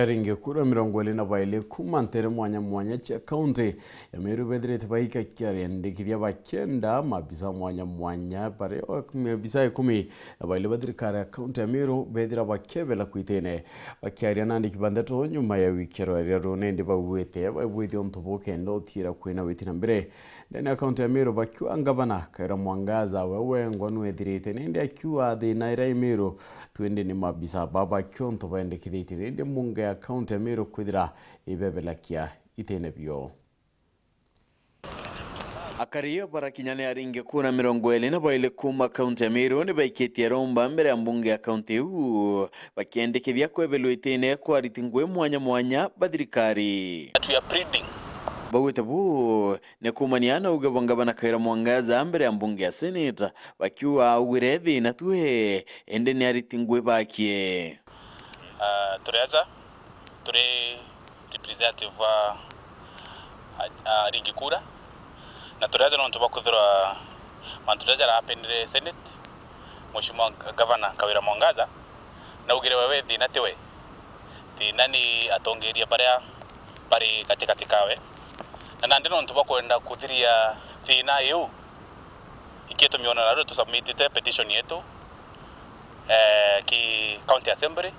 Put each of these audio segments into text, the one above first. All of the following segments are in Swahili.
Ringe kura mirongo ĩrĩ na baile kuma ntere mwanya cha kaunti ya Meru bethirite baika kiarendekithia bakenda mabisa mwanya pare mabisa 10 na baile bathirikari ya kaunti ya Meru bethira bakebela kwitene bakiaria nandi kibandeto nyuma ya wikero ya ronende bawete babwithi ontoboke ndo tira kwina witina mbere ndani ya kaunti ya Meru bakiwa ngabana Kaira Mwangaza wewe ngwanu ethirite nende akiwa thina ira Meru twende ni mabisa baba kyonto baendekithite nende munga ya kaunti ya Meru kwithira ibebelakia itene bio. Akario barakinyane aringe kuna mirongo ĩrĩ na baile kuma kaunti ya Meru ni baiketie romba mbere ya mbunge ya kaunti huu bakiendekithia kwebelwa itene kwa ritingwe mwanya bathirikari. We are pleading Bawete bu ne kumaniana ugabangabana Kaira Mwangaza mbere ya mbunge ya Senate bakiwa ugirethi na tuhe ende ni aritingwe bakie. Tureza turi representative wa Rigikura na tureza no tubakuthura mantureza rapendere Senate Mheshimiwa Governor Kaira Mwangaza na ugire wewe thina tiwe thina ni atongeria bari kawe na nandi no tubakwenda kuthiria thina yu ikieto miona rado tu submitite petition yetu ki county assembly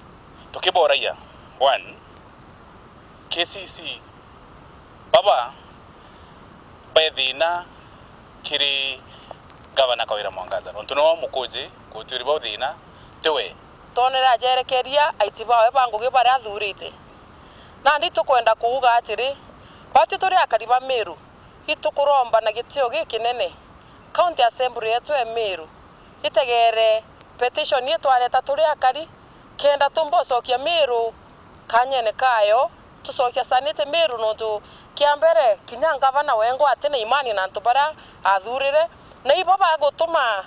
tukiboraia one KCC baba bathina kiri Governor Kaira Mwangaza ontuno mukoje kutiri bathina tewe tonera jerekeria aitibawe bangugi bara athurite nandi tukwenda kuuga atiri bati turi akariba Meru itukuromba na gitio gikinene county assembly yetu ya Meru itegere petition yetu areta turi akari kenda tumbocokia Meru kanyene kayo tucokia sanite Meru no tu kiambere kinya Governor wengo atene imani na ntubara athurire na ibaba gutuma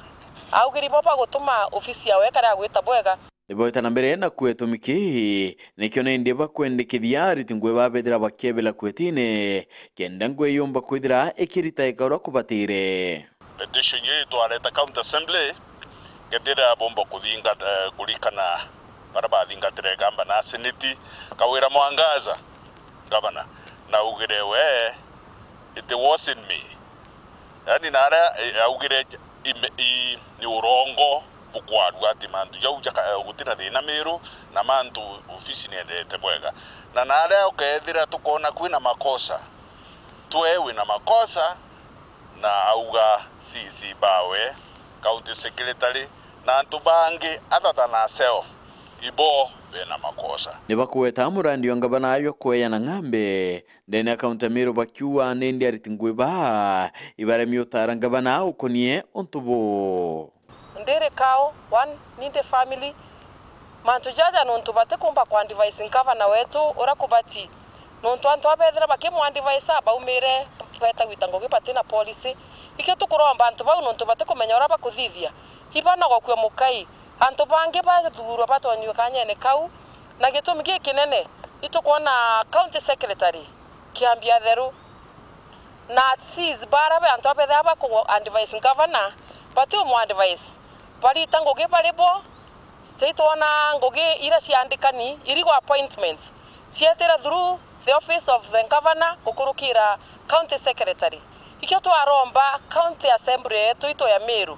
augiri baba gutuma ofisi yawe kara gwita bwega Iboita na mbere na kwetumiki nikyo nende bakwendekithia ritingwe babethira bakebela kwetine kenda ngwe yomba kwithira ikirita ikaura kubatire petition yetu areta county assembly gedira bomba kuthinga kulikana baraba thinga gamba na Senate Kaira Mwangaza Governor na ugire we it wasn't me yani nara ugire ni urongo bukwaru ati mantu yauja gutina thina Meru na mantu ofisi ni endete bwega na nara ukethira tukona kwina makosa twewe na makosa na auga CC bawe county secretary na antu bangi other than ourselves ibo bena makosa nibakweta murandi wangabana ayo kweya na ngambe ndene akaunta Meru bakiwa nende aritingwe ba ibare miotara ngabana ukonie ontubo ndere kao one ninde family mantu jaja nontu bate kumba kwa device Governor wetu ora kubati nontu antu abethira bakimwa device aba umire beta witango gipatina policy ikyo tukuromba antu bau nontu bate kumenya ora bakuthithia ibana gokwe mukai antu bange bathurwa batonywe kanyene kau na gitumi gikinene itukona county secretary kiambia theru na sis barabe antu abethira baku device Governor bate umwa device bari tango ge barebo seitona ngoge ira ciandikani irigo appointments cietera through the office of the Governor gukurukira county secretary ikyo twaromba county assembly yetu ito ya Meru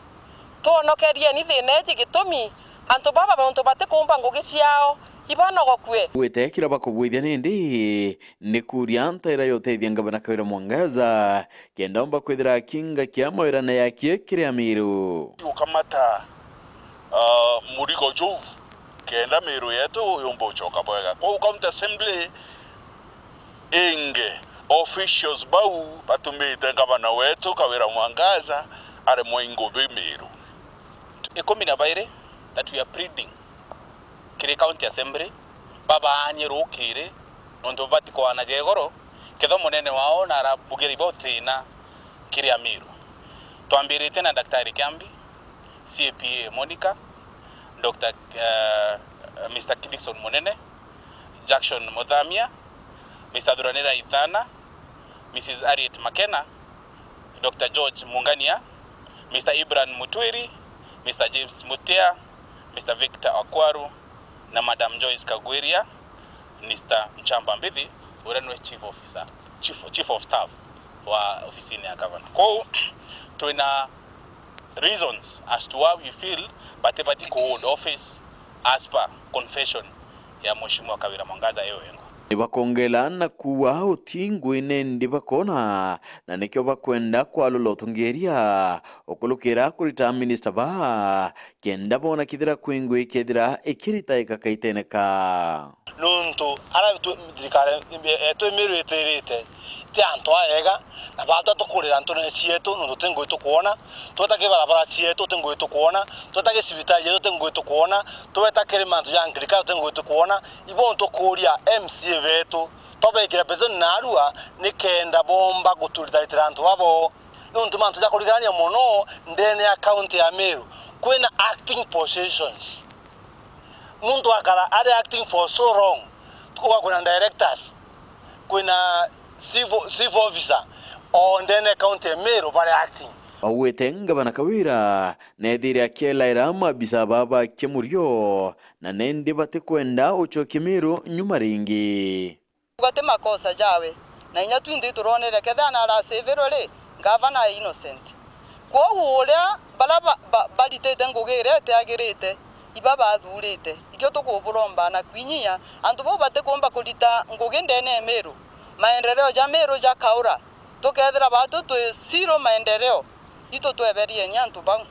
tuonokeria ni thineji gitumi antu baba muntu bate kumba ngoge ciao ibano gokwe wetekira bakubwithia nindi ni kuria ntaira yotethia Governor Kaira Mwangaza kenda omba kwithira kinga kia mawirana yake kiria Meru ukamata murigo juu kenda Meru yetu yombo choka bwega kwa county assembly inge officials bau batumite Governor wetu Kaira Mwangaza are moingo be Meru ikomi na baire that we are pleading kiri county assembly baba anyero kire nondo batiko anajegoro ketho munene wao na arabugiri bothina kiri Meru twambirite na Daktari Kiambi CPA Monica Dr. Mr. Kidison Monene Jackson Mothamia Mr. Duranera Ithana Mrs. Harriet Makena Dr. George Mungania Mr. Ibran Mutwiri Mr. James Mutea Mr. Victor Akwaru na Madam Joyce Kagweria Mr. Nchamba Mbidi ura nwe chief of staff wa ofisini ya governor. Kwa tuina reasons as to why we feel batebati ko hold office as per confession ya Mheshimiwa Kawira Mwangaza Ewengo. Nibakongela na kuwa utingwe nendi bakona na nikyo bakwenda kwa lolotungeria okulukira kurita minister ba kenda bona kidira kwingwe kedira ekirita ikakaiteneka nuntu ara dirikare eto emiru eterete ti antwa ega na bata tokurira ntone chieto nuntu tengo itukuona tota ke barabara chieto tengo itukuona tota ke sibitali yeto tengo itukuona tota ke mantu ya anglika tengo itukuona ibonto kuria MCA vetu tobe kira bezo narua nikenda bomba gutulitalitira antu babo nuntu mantu ya kurigania mono ndene account ya Meru kwena acting positions muntu akara are acting for so long tuko kuna directors kuna civil officer on the county Meru bare acting Awetenge bana Kawira nedire akela irama bisababa kemurio na nende bate kwenda ucho Kimiru nyuma ringi ugate makosa jawe na inya twindi turonere ketha na ara severole governor innocent kwa uria balaba baditete ngugire te agirite ibaba thurite ikyo tukuburomba na kwinyia antu bo bate komba kulita nguginde ne Meru maendeleo ja Meru ja kaura tukethira batu tu zero maendeleo ito tweberie ni antu bangu